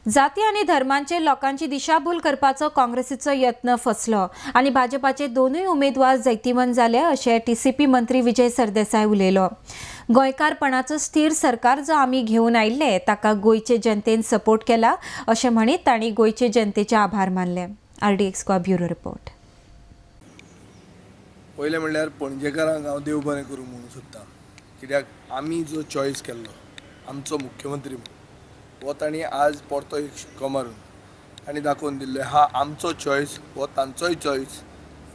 जाती आणि धर्मांचे लोकांची दिशाभूल करपाचो काँग्रेसीचो यत्न फसलो आणि भाजपाचे दोनूय उमेदवार जैतिवंत जाले अशें टीसीपी मंत्री विजय सरदेसाय उलयलो। गोंयकारपणाचो स्थिर सरकार जो आमी घेवन आयिल्ले ताका गोंयचे जनतेन सपोर्ट केला अशें म्हणीत तांणी गोंयचे जनतेचे आभार मानले। RDX bureau report. पयले म्हणल्यार पणजेकारांक हांव देव बरें करूं म्हणूं सोदतां, कित्याक आमी जो चॉयस केल्लो आमचो मुख्यमंत्री हो तांणी आज परतो एक शिक्को मारून आनी दाखोवन दिल्ले हा आमचो चॉयस हो तांचोय choice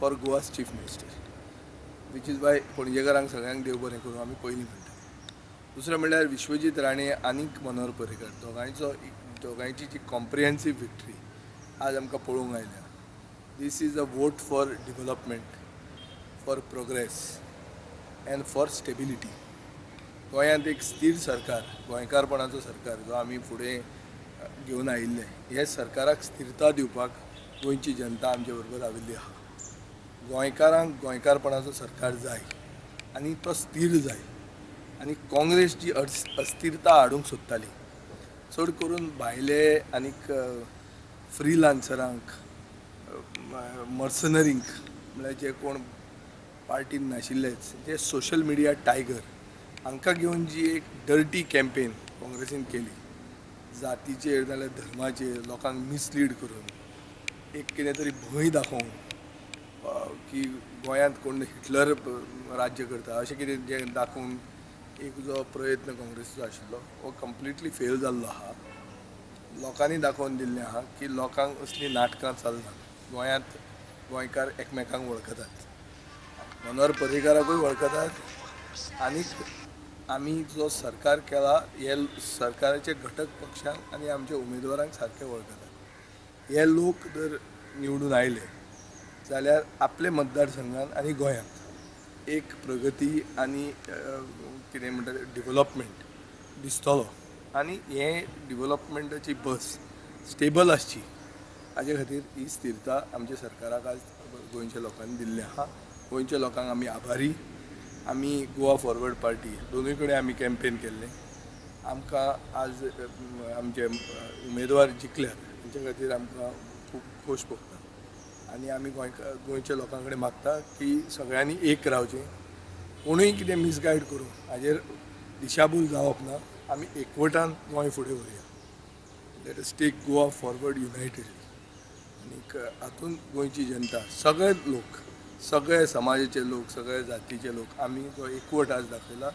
for Goa's chief minister, which is why पणजेकारांक सगळ्यांक देव बरें करूं आमी पयलीं म्हणटा। दुसरें म्हणल्यार विश्वजीत राणे आनीक मनोहर पर्रीकर दोगांयची जी कॉम्प्रिहेन्सीव विक्ट्री आज आमकां पळोवंक आयल्या। This is a vote for development, for progress and for stability. गोंयांत एक स्थिर सरकार, गोंयकारपणाचो सरकार जो आमी फुडें घेवन आयिल्ले, हे सरकाराक स्थिरता दिवपाक गोंयची जनता आमचे बरोबर राविल्ली आहा। गोंयकारांक गोंयकारपणाचो सरकार जाय आनी तो स्थिर जाय, आनी काँग्रेस जी अस्थिरता हाडूंक सोदताली, चड करून भायले आनीक फ्रीलान्सरांक, मर्सनरींक, म्हळ्यार जे कोण पार्टीन नाशिल्लेच, जे सोशल मिडिया टायगर हांकां घेवन जी एक डर्टी कॅम्पेन काँग्रेसीन केली, जातीचेर नाल्यार धर्माचेर लोकांक मिसलीड करून एक कितें तरी भंय दाखोवन की गोंयांत कोण हिटलर राज्य करता अशें कितें जें दाखोवन एक जो प्रयत्न काँग्रेसीचो आशिल्लो हो कंप्लिटली फेल जाल्लो आहा। लोकांनी दाखोवन दिल्लें आहा की लोकांक असलीं नाटकां चलना। गोंयांत गोंयकार एकमेकांक वळखतात, मनोहर पर्रीकाराकूय वळखतात, आनीक आमी जो सरकार केला हे सरकाराचे घटक पक्षांक आनी आमच्या उमेदवारांक सारके वळखतात। हे लोक जर निवडून आयले जाल्यार आपले मतदारसंघांत आनी गोंयांत एक प्रगती आनी कितें म्हणटा डेव्हलपमेंट दिसतलो, आनी हे डेव्हलपमेंटाची बस स्टेबल आसची हाजे खातीर ही स्थिरता आमच्या सरकाराक आज गोंयच्या लोकांनी दिल्ली आहा। गोंयच्या लोकांक आमी आभारी। आमी गोवा फॉरवर्ड पार्टी दोनूय कडेन आमी कॅम्पेन केल्लें, आमकां आज आमचे उमेदवार जिखल्यात तांचे खातीर आमकां खूब खोश भोगता, आनी आमी गोंयच्या लोकां कडेन मागता की सगळ्यांनी एक रावचें, कोणूय कितें मिसगायड करूं हाजेर दिशाभूल जावप ना, आमी एकवटान गोंय फुडें व्हरया। Let us take Goa forward unitedly. आनीक हातूंत गोंयची जनता, सगळे लोक, सगळे समाजाचे लोक, सगळे जातीचे लोक, आमी जो एकवट आज दाखयला।